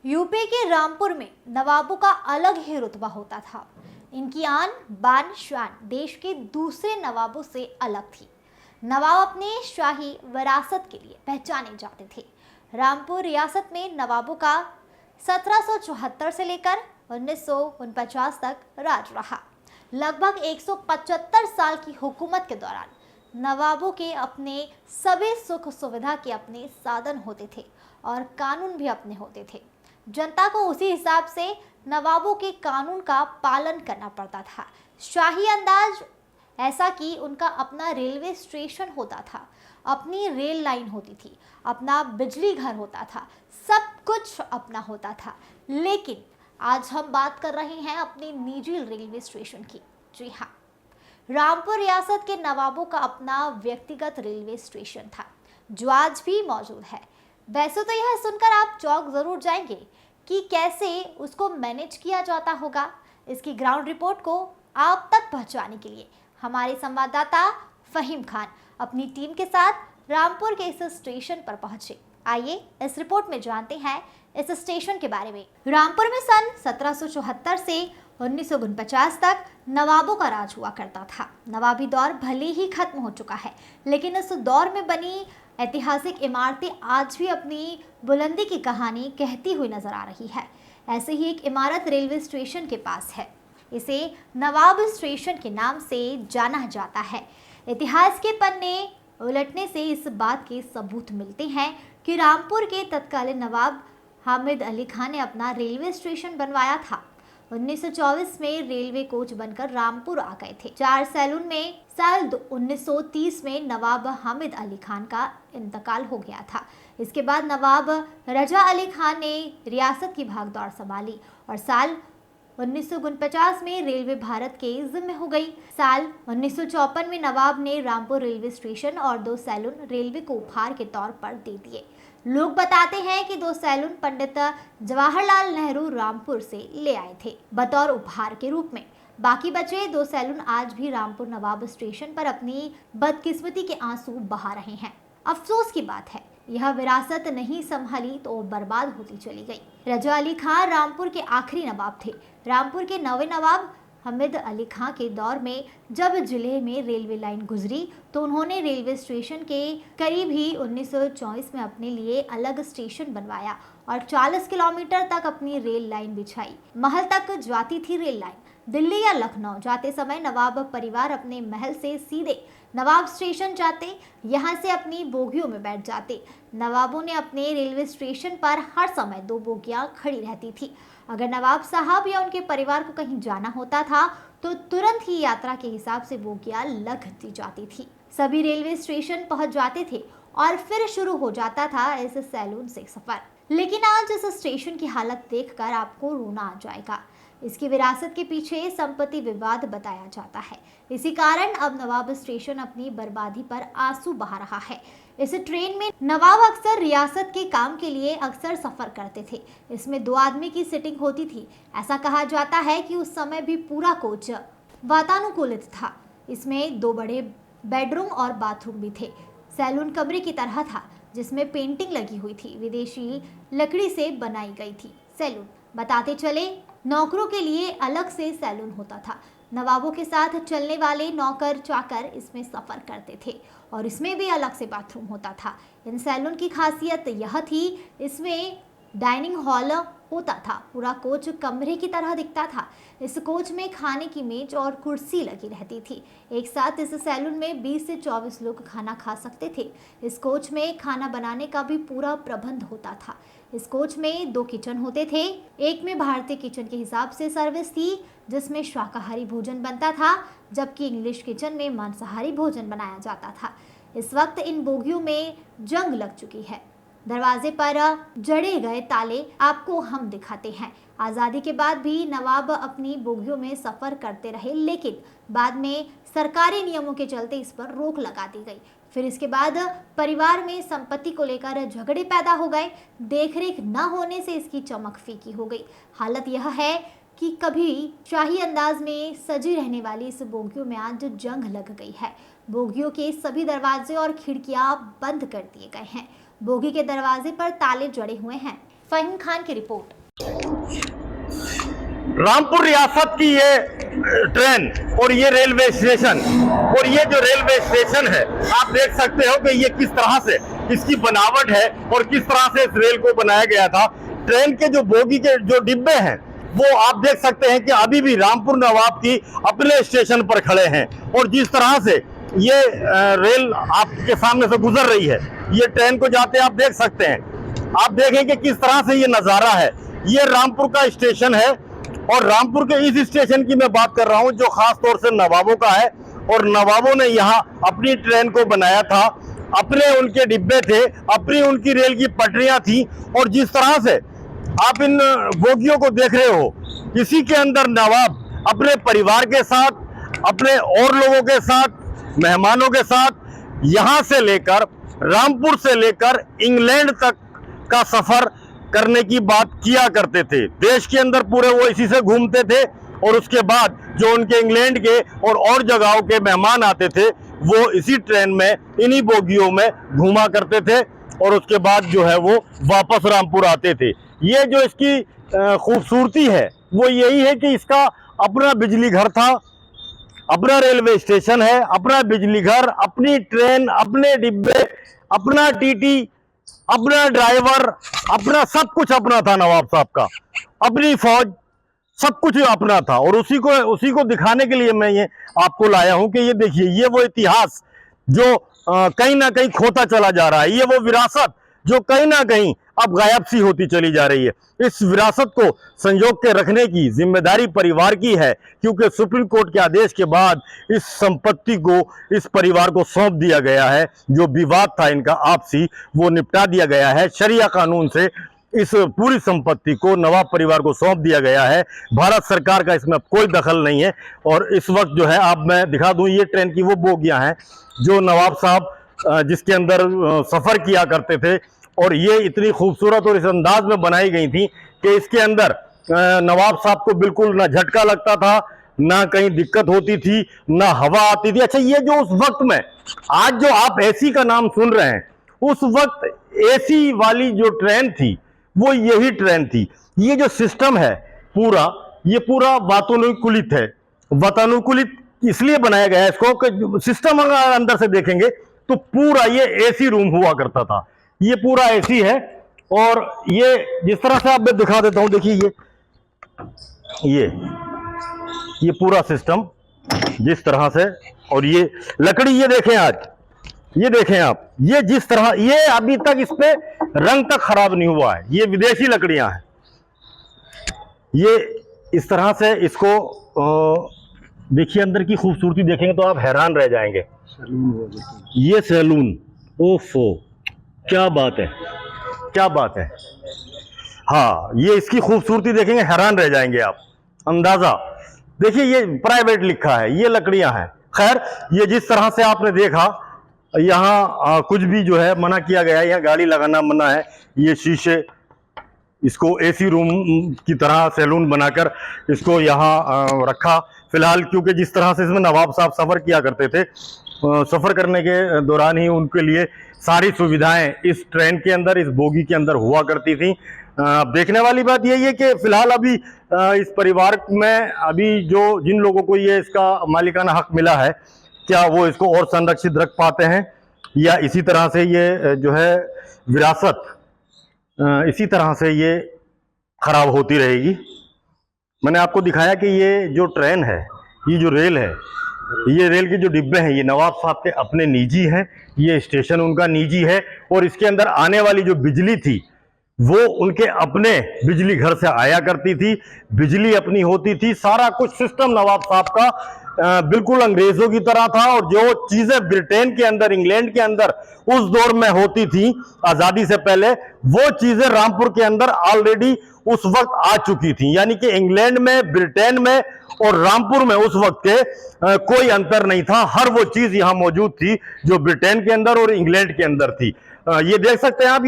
UP के रामपुर में नवाबों का अलग ही रुतबा होता था। इनकी आन बान शान देश के दूसरे नवाबों से अलग थी। नवाब अपने शाही विरासत के लिए पहचाने जाते थे। रामपुर रियासत में नवाबों का 1774 से लेकर 1949 तक राज रहा। लगभग 175 साल की हुकूमत के दौरान नवाबों के अपने सभी सुख सुविधा के अपने साधन होते थे और कानून भी अपने होते थे। जनता को उसी हिसाब से नवाबों के कानून का पालन करना पड़ता था। शाही अंदाज ऐसा कि उनका अपना रेलवे स्टेशन होता था, अपनी रेल लाइन होती थी, अपना बिजली घर होता था, सब कुछ अपना होता था। लेकिन आज हम बात कर रहे हैं अपने निजी रेलवे स्टेशन की। जी हाँ, रामपुर रियासत के नवाबों का अपना व्यक्तिगत रेलवे स्टेशन था जो आज भी मौजूद है। वैसे तो यह सुनकर आप चौंक जरूर जाएंगे कि कैसे उसको मैनेज किया जाता होगा। इसकी ग्राउंड रिपोर्ट को आप तक पहुंचाने के लिए हमारे संवाददाता फहीम खान अपनी टीम के साथ रामपुर के इस स्टेशन पर पहुंचे। आइए इस रिपोर्ट में जानते हैं इस स्टेशन के बारे में। रामपुर में सन 1774 से 1949 तक नवाबों का राज हुआ करता था। नवाबी दौर भले ही खत्म हो चुका है, लेकिन इस दौर में बनी ऐतिहासिक इमारतें आज भी अपनी बुलंदी की कहानी कहती हुई नजर आ रही है। ऐसे ही एक इमारत रेलवे स्टेशन के पास है। इसे नवाब स्टेशन के नाम से जाना जाता है। इतिहास के पन्ने उलटने से इस बात के सबूत मिलते हैं कि रामपुर के तत्कालीन नवाब हामिद अली खान ने अपना रेलवे स्टेशन बनवाया था। 1924 में रेलवे कोच बनकर रामपुर आ गए थे। 4 सैलून में साल 1930 में नवाब हामिद अली खान का इंतकाल हो गया था। इसके बाद नवाब रजा अली खान ने रियासत की भागदौड़ संभाली और साल 1949 में रेलवे भारत के जिम्मे हो गई। साल 1954 में नवाब ने रामपुर रेलवे स्टेशन और 2 सैलून रेलवे को उपहार के तौर पर दे दिए। लोग बताते हैं कि 2 सैलून पंडित जवाहरलाल नेहरू रामपुर से ले आए थे बतौर उपहार के रूप में। बाकी बचे 2 सैलून आज भी रामपुर नवाब स्टेशन पर अपनी बदकिस्मती के आंसू बहा रहे हैं। अफसोस की बात है, यह विरासत नहीं संभाली तो बर्बाद होती चली गई। रजा अली खान रामपुर के आखिरी नवाब थे। रामपुर के नवे नवाब हामिद अली खां के दौर में जब जिले में रेलवे लाइन गुजरी तो उन्होंने रेलवे स्टेशन के करीब ही 1924 में अपने लिए अलग स्टेशन बनवाया और 40 किलोमीटर तक अपनी रेल लाइन बिछाई। महल तक जाती थी रेल लाइन। दिल्ली या लखनऊ जाते समय नवाब परिवार अपने महल से सीधे नवाब स्टेशन जाते, यहाँ से अपनी बोगियों में बैठ जाते। नवाबों ने अपने रेलवे स्टेशन पर हर समय 2 बोगियां खड़ी रहती थी। अगर नवाब साहब या उनके परिवार को कहीं जाना होता था तो तुरंत ही यात्रा के हिसाब से बोगियां लग दी जाती थी। सभी रेलवे स्टेशन पहुंच जाते थे और फिर शुरू हो जाता था इस सैलून से सफर। लेकिन आज इस स्टेशन की हालत देखकर आपको रोना आ जाएगा। इसकी विरासत के पीछे संपत्ति विवाद बताया जाता है। इसी कारण अब नवाब स्टेशन अपनी बर्बादी पर आंसू बहा रहा है। इस ट्रेन में नवाब अक्सर रियासत के काम के लिए अक्सर सफर करते थे। इसमें 2 आदमी की सीटिंग होती थी। ऐसा कहा जाता है कि उस समय भी पूरा कोच वातानुकूलित था। इसमें 2 बड़े बेडरूम और बाथरूम भी थे। सैलून कमरे की तरह था जिसमें पेंटिंग लगी हुई थी। विदेशी लकड़ी से बनाई गई थी सैलून। बताते चले नौकरों के लिए अलग से सैलून होता था। नवाबों के साथ चलने वाले नौकर चाकर इसमें सफर करते थे और इसमें भी अलग से बाथरूम होता था। इन सैलून की खासियत यह थी, इसमें डाइनिंग हॉल होता था। पूरा कोच कमरे की तरह दिखता था। इस कोच में खाने की मेज और कुर्सी लगी रहती थी। एक साथ इस सैलून में 20 से 24 लोग खाना खा सकते थे। इस कोच में खाना बनाने का भी पूरा प्रबंध होता था। इस कोच में 2 किचन होते थे। एक में भारतीय किचन के हिसाब से सर्विस थी जिसमें शाकाहारी भोजन बनता था, जबकि इंग्लिश किचन में मांसाहारी भोजन बनाया जाता था। इस वक्त इन बोगियों में जंग लग चुकी है। दरवाजे पर जड़े गए ताले आपको हम दिखाते हैं। आज़ादी के बाद भी नवाब अपनी बोगियों में सफ़र करते रहे, लेकिन बाद में सरकारी नियमों के चलते इस पर रोक लगा दी गई। फिर इसके बाद परिवार में संपत्ति को लेकर झगड़े पैदा हो गए। देखरेख न होने से इसकी चमक फीकी हो गई। हालत यह है कि कभी शाही अंदाज में सजी रहने वाली इस बोगियों में आज जंग लग गई है। बोगियों के सभी दरवाजे और खिड़कियां बंद कर दिए गए हैं। बोगी के दरवाजे पर ताले जड़े हुए हैं। फहीम खान की रिपोर्ट। रामपुर रियासत की ये ट्रेन और ये रेलवे स्टेशन और ये जो रेलवे स्टेशन है, आप देख सकते हो कि ये किस तरह से इसकी बनावट है और किस तरह से इस रेल को बनाया गया था। ट्रेन के जो बोगी के जो डिब्बे हैं वो आप देख सकते हैं कि अभी भी रामपुर नवाब की अपने स्टेशन पर खड़े हैं और जिस तरह से ये रेल आपके सामने से गुजर रही है, ये ट्रेन को जाते आप देख सकते हैं। आप देखें कि किस तरह से ये नज़ारा है। ये रामपुर का स्टेशन है और रामपुर के इस स्टेशन की मैं बात कर रहा हूं जो खास तौर से नवाबों का है और नवाबों ने यहाँ अपनी ट्रेन को बनाया था, अपने उनके डिब्बे थे, अपनी उनकी रेल की पटरियां थी और जिस तरह से आप इन बोगियों को देख रहे हो, इसी के अंदर नवाब अपने परिवार के साथ, अपने और लोगों के साथ, मेहमानों के साथ यहाँ से लेकर रामपुर से लेकर इंग्लैंड तक का सफर करने की बात किया करते थे। देश के अंदर पूरे वो इसी से घूमते थे और उसके बाद जो उनके इंग्लैंड के और जगहों के मेहमान आते थे वो इसी ट्रेन में, इन्हीं बोगियों में घूमा करते थे और उसके बाद जो है वो वापस रामपुर आते थे। ये जो इसकी खूबसूरती है वो यही है कि इसका अपना बिजली घर था, अपना रेलवे स्टेशन है, अपना बिजली घर, अपनी ट्रेन, अपने डिब्बे, अपना टीटी, अपना ड्राइवर, अपना सब कुछ अपना था नवाब साहब का, अपनी फौज, सब कुछ अपना था। और उसी को दिखाने के लिए मैं ये आपको लाया हूं कि ये देखिए, ये वो इतिहास जो कहीं ना कहीं खोता चला जा रहा है, ये वो विरासत जो कहीं ना कहीं अब गायब सी होती चली जा रही है। इस विरासत को संजो के रखने की जिम्मेदारी परिवार की है, क्योंकि सुप्रीम कोर्ट के आदेश के बाद इस संपत्ति को इस परिवार को सौंप दिया गया है। जो विवाद था इनका आपसी, वो निपटा दिया गया है। शरिया कानून से इस पूरी संपत्ति को नवाब परिवार को सौंप दिया गया है। भारत सरकार का इसमें कोई दखल नहीं है। और इस वक्त जो है, आप मैं दिखा दूं, ये ट्रेन की वो बोगियां हैं जो नवाब साहब जिसके अंदर सफर किया करते थे और ये इतनी खूबसूरत और इस अंदाज में बनाई गई थी कि इसके अंदर नवाब साहब को बिल्कुल ना झटका लगता था, ना कहीं दिक्कत होती थी, ना हवा आती थी। अच्छा, ये जो उस वक्त में, आज जो आप एसी का नाम सुन रहे हैं, उस वक्त एसी वाली जो ट्रेन थी वो यही ट्रेन थी। ये जो सिस्टम है पूरा, ये पूरा वातानुकूलित है। वातानुकूलित इसलिए बनाया गया है इसको कि सिस्टम अगर अंदर से देखेंगे तो पूरा ये एसी रूम हुआ करता था। ये पूरा एसी है और ये जिस तरह से आप मैं दिखा देता हूं, देखिए ये पूरा सिस्टम जिस तरह से, और ये लकड़ी, ये देखें आज, ये देखें आप, ये जिस तरह, ये अभी तक इस पे रंग तक खराब नहीं हुआ है। ये विदेशी लकड़ियां हैं। ये इस तरह से इसको देखिए, अंदर की खूबसूरती देखेंगे तो आप हैरान रह जाएंगे। ये सैलून, ओफो, क्या बात है, क्या बात है। हाँ, ये इसकी खूबसूरती देखेंगे, हैरान रह जाएंगे आप। अंदाजा देखिए, ये प्राइवेट लिखा है, ये लकड़ियां हैं। खैर, ये जिस तरह से आपने देखा, यहाँ कुछ भी जो है मना किया गया है, यहाँ गाड़ी लगाना मना है। ये शीशे, इसको एसी रूम की तरह सैलून बनाकर इसको यहाँ रखा फिलहाल, क्योंकि जिस तरह से इसमें नवाब साहब सफ़र किया करते थे, सफ़र करने के दौरान ही उनके लिए सारी सुविधाएं इस ट्रेन के अंदर, इस बोगी के अंदर हुआ करती थी। देखने वाली बात यही है कि फिलहाल अभी इस परिवार में अभी जिन लोगों को ये इसका मालिकाना हक मिला है, क्या वो इसको और संरक्षित रख पाते हैं या इसी तरह से ये जो है विरासत इसी तरह से ये खराब होती रहेगी। मैंने आपको दिखाया कि ये जो ट्रेन है, ये जो रेल है, ये रेल के जो डिब्बे हैं, ये नवाब साहब के अपने निजी हैं। ये स्टेशन उनका निजी है और इसके अंदर आने वाली जो बिजली थी वो उनके अपने बिजली घर से आया करती थी। बिजली अपनी होती थी, सारा कुछ सिस्टम नवाब साहब का बिल्कुल अंग्रेजों की तरह था। और जो चीजें ब्रिटेन के अंदर, इंग्लैंड के अंदर उस दौर में होती थी आजादी से पहले, वो चीजें रामपुर के अंदर ऑलरेडी उस वक्त आ चुकी थी। यानी कि इंग्लैंड में, ब्रिटेन में और रामपुर में उस वक्त के कोई अंतर नहीं था। हर वो चीज यहां मौजूद थी जो ब्रिटेन के अंदर और इंग्लैंड के अंदर थी। ये देख सकते हैं आप,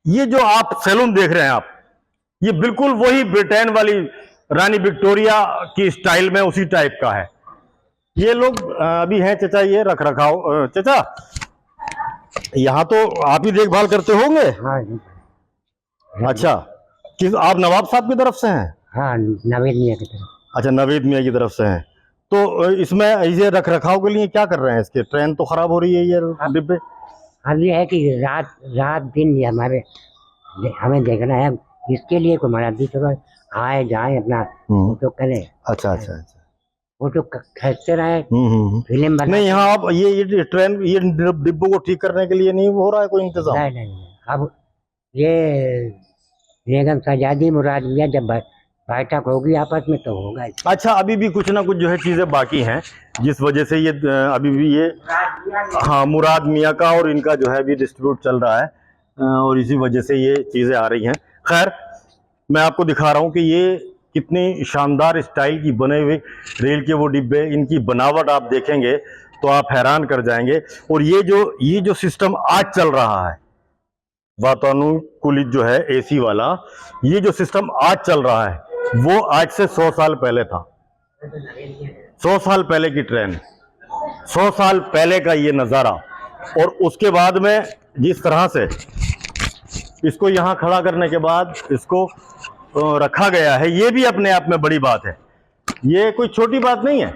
ये जो आप सैलून देख रहे हैं आप, ये बिल्कुल वही ब्रिटेन वाली रानी विक्टोरिया की स्टाइल में उसी टाइप का है। ये लोग अभी हैं चचा, ये रख रखाव, चचा यहाँ तो आप ही देखभाल करते होंगे। हाँ, अच्छा, किस आप नवाब साहब की तरफ से हैं? हाँ, नवेद मियाँ की तरफ। अच्छा, नवेद मियाँ की तरफ से हैं। तो इसमें ये रख रखाव के लिए क्या कर रहे हैं? इसके ट्रेन तो खराब हो रही है ये डिब्बे। अब ये है कि रात रात दिन ये हमें देखना है, इसके लिए कोई मना नहीं, चलो आए जाए अपना फोटो करें। अच्छा अच्छा अच्छा। फोटो खींचते रहे, फिल्म बना। नहीं, यहाँ आप ये ट्रेन ये डिब्बों को ठीक करने के लिए नहीं हो रहा है कोई इंतजाम? नहीं। अब ये बेगम शहजादी मुराद मियाँ जब बैठक होगी आपस में तो होगा। अच्छा, अभी भी कुछ ना कुछ जो है चीजें बाकी हैं जिस वजह से ये अभी भी ये हाँ मुराद मियाँ का और इनका जो है अभी डिस्प्यूट चल रहा है और इसी वजह से ये चीजें आ रही हैं। खैर, मैं आपको दिखा रहा हूँ कि ये कितनी शानदार स्टाइल की बने हुए रेल के वो डिब्बे, इनकी बनावट आप देखेंगे तो आप हैरान कर जाएंगे। और ये जो सिस्टम आज चल रहा है वातानुकूलित जो है एसी वाला, ये जो सिस्टम आज चल रहा है वो आज से 100 साल पहले था। 100 साल पहले की ट्रेन, 100 साल पहले का ये नज़ारा। और उसके बाद में जिस तरह से इसको यहाँ खड़ा करने के बाद इसको रखा गया है, ये भी अपने आप में बड़ी बात है। ये कोई छोटी बात नहीं है।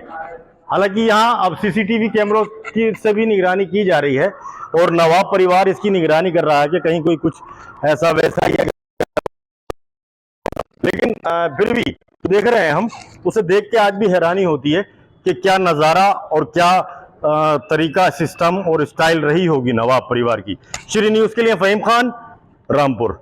हालांकि यहाँ अब सीसीटीवी कैमरों की से भी निगरानी की जा रही है और नवाब परिवार इसकी निगरानी कर रहा है कि कहीं कोई कुछ ऐसा वैसा या, लेकिन फिर भी देख रहे हैं हम, उसे देख के आज भी हैरानी होती है कि क्या नज़ारा और क्या तरीका, सिस्टम और स्टाइल रही होगी नवाब परिवार की। श्री न्यूज़ के लिए फ़हीम खान, रामपुर।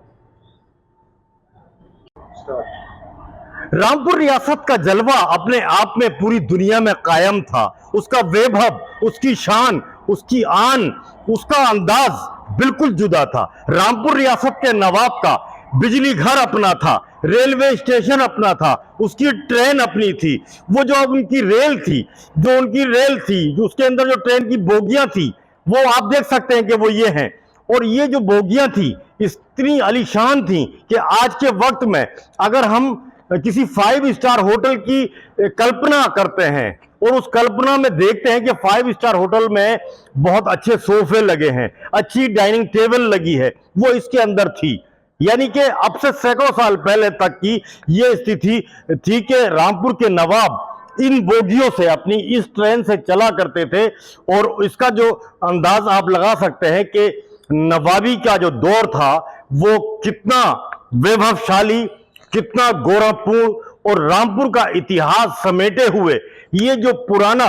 रामपुर रियासत का जलवा अपने आप में पूरी दुनिया में कायम था। उसका वैभव, उसकी शान, उसकी आन, उसका अंदाज बिल्कुल जुदा था। रामपुर रियासत के नवाब का बिजली घर अपना था, रेलवे स्टेशन अपना था, उसकी ट्रेन अपनी थी। वो जो उनकी रेल थी, जो उसके अंदर जो ट्रेन की बोगियां थी, वो आप देख सकते हैं कि वो ये हैं। और ये जो बोगियां थी इतनी आलीशान थी कि आज के वक्त में अगर हम किसी 5 स्टार होटल की कल्पना करते हैं और उस कल्पना में देखते हैं कि 5 स्टार होटल में बहुत अच्छे सोफे लगे हैं, अच्छी डाइनिंग टेबल लगी है, वो इसके अंदर थी। यानी कि अब से सैकड़ों साल पहले तक की ये स्थिति थी कि रामपुर के नवाब इन बोगियों से, अपनी इस ट्रेन से चला करते थे। और इसका जो अंदाज आप लगा सकते हैं कि नवाबी का जो दौर था वो कितना वैभवशाली, कितना गौरवपूर्ण और रामपुर का इतिहास समेटे हुए ये जो पुराना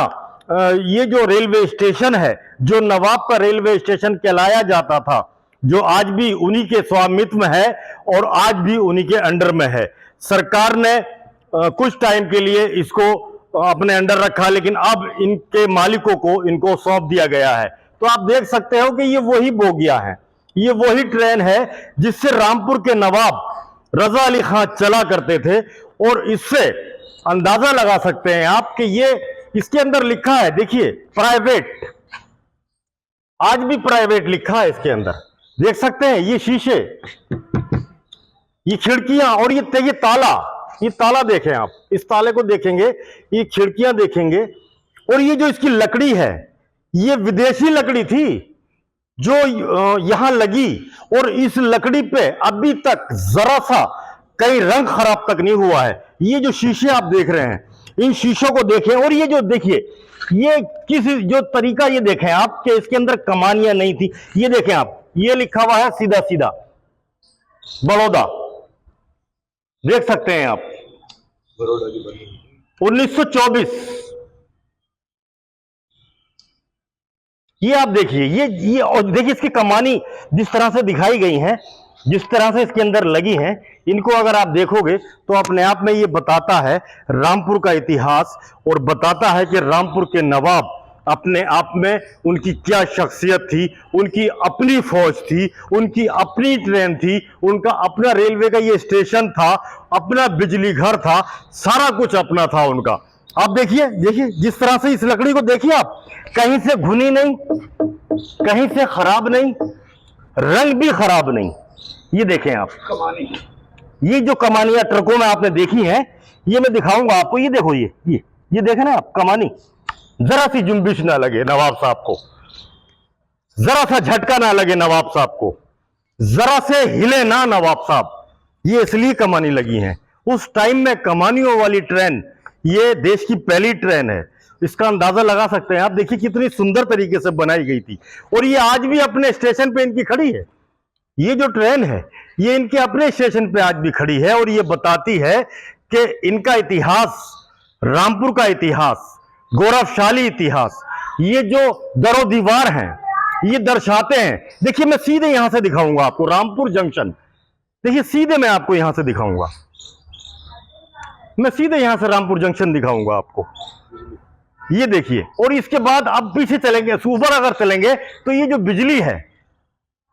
ये जो रेलवे स्टेशन है, जो नवाब का रेलवे स्टेशन कहलाया जाता था, जो आज भी उन्हीं के स्वामित्व में है और आज भी उन्हीं के अंडर में है। सरकार ने कुछ टाइम के लिए इसको अपने अंडर रखा, लेकिन अब इनके मालिकों को इनको सौंप दिया गया है। तो आप देख सकते हो कि ये वही बोगियां हैं, ये वही ट्रेन है जिससे रामपुर के नवाब रजा अली खां चला करते थे। और इससे अंदाजा लगा सकते हैं आप कि ये इसके अंदर लिखा है, देखिए प्राइवेट, आज भी प्राइवेट लिखा है इसके अंदर, देख सकते हैं। ये शीशे, ये खिड़कियां और ये ताला देखें आप, इस ताले को देखेंगे, ये खिड़कियां देखेंगे। और ये जो इसकी लकड़ी है ये विदेशी लकड़ी थी जो यहां लगी और इस लकड़ी पे अभी तक जरा सा कहीं रंग खराब तक नहीं हुआ है। ये जो शीशे आप देख रहे हैं, इन शीशों को देखें और ये जो देखिए, ये जो तरीका ये देखें आप कि इसके अंदर कमानियां नहीं थी। ये देखें आप, ये लिखा हुआ है सीधा सीधा बड़ौदा, देख सकते हैं आप, बड़ौदा की बनी 1924। ये आप देखिए, ये और देखिए इसकी कमानी जिस तरह से दिखाई गई है, जिस तरह से इसके अंदर लगी हैं, इनको अगर आप देखोगे तो अपने आप में ये बताता है रामपुर का इतिहास और बताता है कि रामपुर के नवाब अपने आप में उनकी क्या शख्सियत थी। उनकी अपनी फौज थी, उनकी अपनी ट्रेन थी, उनका अपना रेलवे का ये स्टेशन था, अपना बिजली घर था, सारा कुछ अपना था उनका। आप देखिए जिस तरह से इस लकड़ी को देखिए आप, कहीं से घुनी नहीं, कहीं से खराब नहीं, रंग भी खराब नहीं। ये देखें आप कमानी, ये जो कमानियां ट्रकों में आपने देखी हैं, ये मैं दिखाऊंगा आपको। ये देखो, ये देखें ना आप, कमानी जरा सी जुम्बिश ना लगे नवाब साहब को, जरा सा झटका ना लगे नवाब साहब को, जरा से हिले ना नवाब साहब। ये इसलिए कमानी लगी हैं। उस टाइम में कमानियों वाली ट्रेन ये देश की पहली ट्रेन है, इसका अंदाजा लगा सकते हैं आप। देखिए कितनी सुंदर तरीके से बनाई गई थी, और ये आज भी अपने स्टेशन पे इनकी खड़ी है। ये जो ट्रेन है ये इनके अपने स्टेशन पे आज भी खड़ी है, और ये बताती है कि इनका इतिहास, रामपुर का इतिहास, गौरवशाली इतिहास, ये जो दरो दीवार हैं ये दर्शाते हैं। देखिए मैं सीधे यहां से दिखाऊंगा आपको रामपुर जंक्शन। देखिए सीधे मैं आपको यहां से दिखाऊंगा, मैं सीधे यहां से रामपुर जंक्शन दिखाऊंगा आपको। ये देखिए, और इसके बाद आप पीछे चलेंगे, ऊपर अगर चलेंगे तो ये जो बिजली है,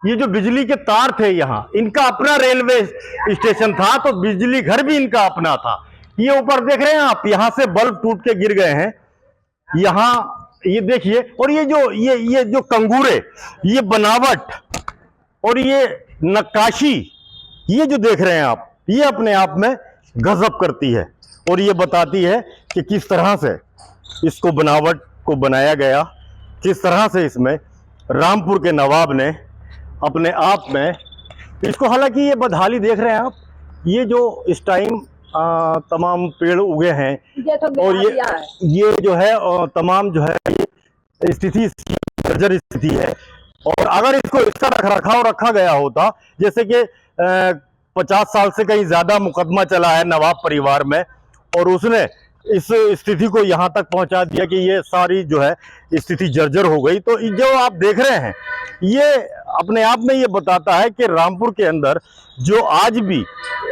ये जो बिजली के तार थे यहां, इनका अपना रेलवे स्टेशन था, तो बिजली घर भी इनका अपना था। ये ऊपर देख रहे हैं आप, यहां से बल्ब टूट के गिर गए हैं यहां, ये देखिए। और ये जो कंगूरे, ये बनावट और ये नक्काशी, ये जो देख रहे हैं आप, ये अपने आप में गजब करती है, और ये बताती है कि किस तरह से इसको बनावट को बनाया गया, किस तरह से इसमें रामपुर के नवाब ने अपने आप में इसको, हालांकि ये बदहाली देख रहे हैं आप, ये जो इस टाइम तमाम पेड़ उगे हैं, और ये जो है तमाम जो है स्थिति जर्जर स्थिति है। और अगर इसको इसका रखरखाव रखा गया होता, जैसे कि 50 साल से कहीं ज्यादा मुकदमा चला है नवाब परिवार में, और उसने इस स्थिति को यहां तक पहुंचा दिया कि ये सारी जो है स्थिति जर्जर हो गई, तो जो आप देख रहे हैं ये अपने आप में ये बताता है कि रामपुर के अंदर जो आज भी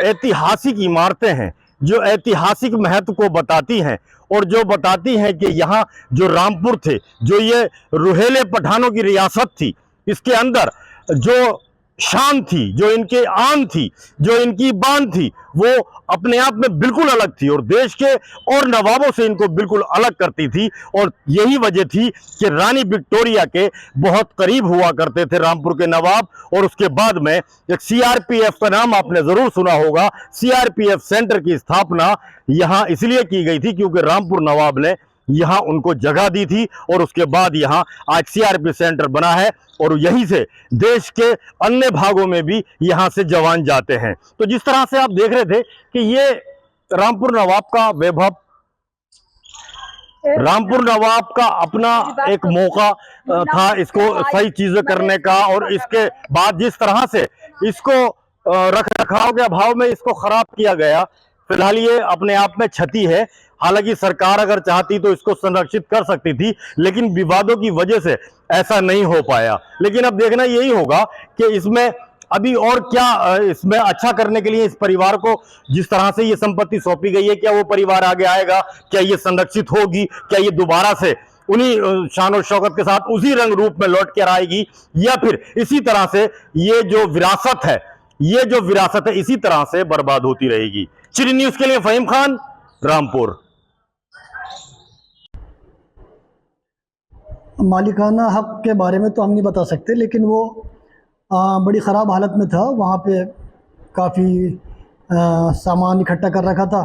ऐतिहासिक इमारतें हैं, जो ऐतिहासिक महत्व को बताती हैं, और जो बताती हैं कि यहाँ जो रामपुर थे, जो ये रुहेले पठानों की रियासत थी, इसके अंदर जो शान थी, जो इनके आन थी, जो इनकी बान थी, वो अपने आप में बिल्कुल अलग थी, और देश के और नवाबों से इनको बिल्कुल अलग करती थी। और यही वजह थी कि रानी विक्टोरिया के बहुत करीब हुआ करते थे रामपुर के नवाब। और उसके बाद में एक सीआरपीएफ का नाम आपने जरूर सुना होगा, सीआरपीएफ सेंटर की स्थापना यहाँ इसलिए की गई थी क्योंकि रामपुर नवाब ने यहाँ उनको जगह दी थी, और उसके बाद यहाँ आज सीआरपी सेंटर बना है, और यहीं से देश के अन्य भागों में भी यहाँ से जवान जाते हैं। तो जिस तरह से आप देख रहे थे कि ये रामपुर नवाब का वैभव, रामपुर नवाब का अपना एक मौका था इसको सही चीजें करने का, और इसके बाद जिस तरह से इसको रख रखाव के अभाव में इसको खराब किया गया, फिलहाल ये अपने आप में क्षति है। हालांकि सरकार अगर चाहती तो इसको संरक्षित कर सकती थी, लेकिन विवादों की वजह से ऐसा नहीं हो पाया। लेकिन अब देखना यही होगा कि इसमें अभी और क्या इसमें अच्छा करने के लिए इस परिवार को जिस तरह से ये संपत्ति सौंपी गई है, क्या वो परिवार आगे आएगा, क्या ये संरक्षित होगी, क्या ये दोबारा से उन्हीं शान और शौकत के साथ उसी रंग रूप में लौट कर आएगी, या फिर इसी तरह से ये जो विरासत है, ये जो विरासत है इसी तरह से बर्बाद होती रहेगी। चिरी न्यूज के लिए फहीम खान, रामपुर। मालिकाना हक के बारे में तो हम नहीं बता सकते, लेकिन वो बड़ी ख़राब हालत में था। वहाँ पे काफ़ी सामान इकट्ठा कर रखा था,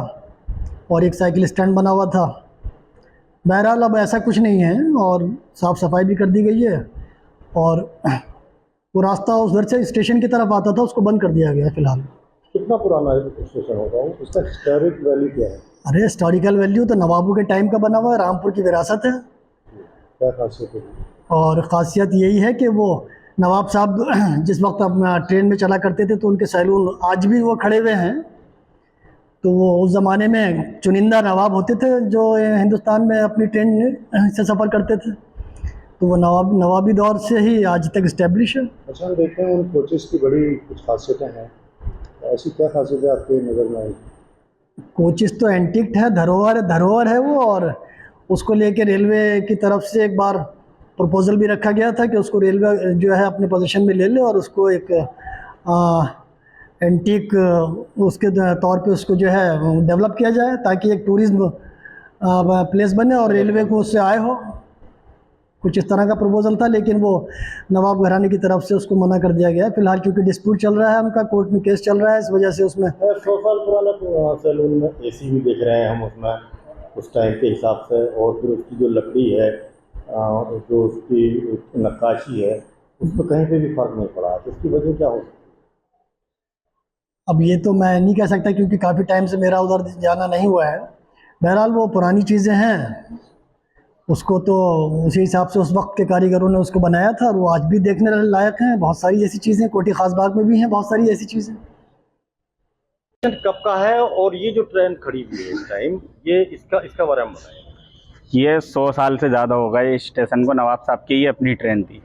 और एक साइकिल स्टैंड बना हुआ था। बहरहाल अब ऐसा कुछ नहीं है, और साफ़ सफाई भी कर दी गई है, और वो रास्ता उधर से स्टेशन की तरफ आता था, उसको बंद कर दिया गया है फिलहाल। कितना पुराना स्टेशन होगा, उसका हिस्टोरिक वैल्यू क्या है? अरे हिस्टोरिकल वैल्यू तो नवाबों के टाइम का बना हुआ है, रामपुर की विरासत है। क्या खासियत है? और ख़ासियत यही है कि वो नवाब साहब जिस वक्त अपना ट्रेन में चला करते थे तो उनके सैलून आज भी वो खड़े हुए हैं। तो वो उस ज़माने में चुनिंदा नवाब होते थे जो हिंदुस्तान में अपनी ट्रेन से सफ़र करते थे, तो वो नवाबी दौर से ही आज तक इस्टेब्लिश है। अच्छा, हम देखते हैं उन कोचेस की बड़ी कुछ खासियतें हैं, ऐसी क्या खासियत है आपके नज़र में आई? कोचेस तो एंटिक है, धरोहर है वो, और उसको लेके रेलवे की तरफ से एक बार प्रपोजल भी रखा गया था कि उसको रेलवे जो है अपने पोजीशन में ले ले, और उसको एक एंटीक उसके तौर पे उसको जो है डेवलप किया जाए, ताकि एक टूरिज्म प्लेस बने और रेलवे को उससे आय हो। कुछ इस तरह का प्रपोजल था, लेकिन वो नवाब घराने की तरफ से उसको मना कर दिया गया फिलहाल, क्योंकि डिस्प्यूट चल रहा है, उनका कोर्ट में केस चल रहा है, इस वजह से उसमें 100 साल पुराना सैलून में एसी भी देख रहे हैं हम उसमें उस टाइम के हिसाब से, और फिर उसकी जो लकड़ी है, जो उसकी नक्काशी है, उस पर कहीं पे भी फर्क नहीं पड़ा। तो उसकी वजह क्या हो सकती अब ये तो मैं नहीं कह सकता क्योंकि काफ़ी टाइम से मेरा उधर जाना नहीं हुआ है। बहरहाल वो पुरानी चीज़ें हैं, उसको तो उसी हिसाब से उस वक्त के कारीगरों ने उसको बनाया था और वो आज भी देखने लायक हैं। बहुत सारी ऐसी चीज़ें कोठी खास बाग में भी हैं, बहुत सारी ऐसी चीज़ें। कब का है और ये जो ट्रेन खड़ी हुई है इस टाइम, ये इसका बारे में बताएं। ये 100 साल से ज़्यादा हो गए इस स्टेशन को। नवाब साहब की ये अपनी ट्रेन थी।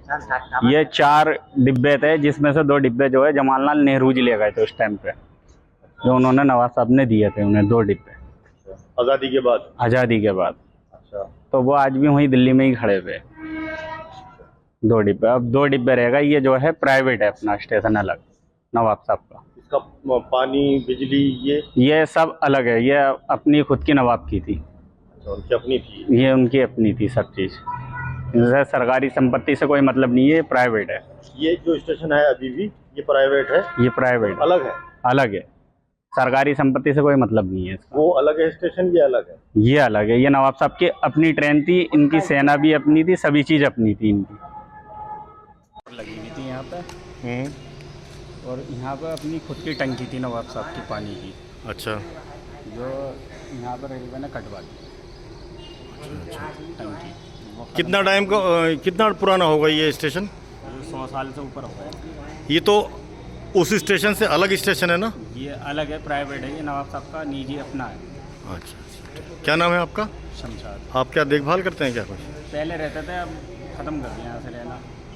ये 4 डिब्बे थे, जिसमें से 2 डिब्बे जो है जवाहरलाल नेहरू जी ले गए थे उस टाइम पे, जो उन्होंने नवाब साहब ने दिए थे उन्हें 2 डिब्बे आज़ादी के बाद। आज़ादी के बाद। अच्छा। तो वो आज भी वहीं दिल्ली में ही खड़े हुए 2 डिब्बे। अब 2 डिब्बे रहेगा। ये जो है प्राइवेट है अपना स्टेशन अलग, नवाब साहब का। इसका पानी बिजली ये सब अलग है। ये अपनी खुद की नवाब की थी। उनकी अपनी थी। ये उनकी अपनी थी सब चीज़। इनसे सरकारी संपत्ति से कोई मतलब नहीं है, ये प्राइवेट है। ये जो स्टेशन है अभी भी ये प्राइवेट है। ये प्राइवेट अलग है। अलग है, सरकारी संपत्ति से कोई मतलब नहीं है इसका। वो अलग है स्टेशन, ये अलग है। ये अलग है। ये नवाब साहब की अपनी ट्रेन थी, इनकी सेना भी अपनी थी, सभी चीज़ अपनी थी इनकी। लगी हुई थी यहाँ पे, और यहाँ पे अपनी खुद की टंकी थी नवाब साहब की पानी की, अच्छा। जो यहाँ पर रेलवे ने कटवा दी टंकी। कितना टाइम का कितना पुराना होगा ये स्टेशन? 100 साल से ऊपर हो गया। ये तो उस स्टेशन से अलग स्टेशन है ना? ये अलग है, प्राइवेट है। ये नवाब साहब का निजी अपना है। अच्छा। क्या नाम है आपका? शमशाद। आप क्या देखभाल करते हैं क्या कुछ? पहले रहते थे, अब ख़त्म कर दिया यहाँ से रहना।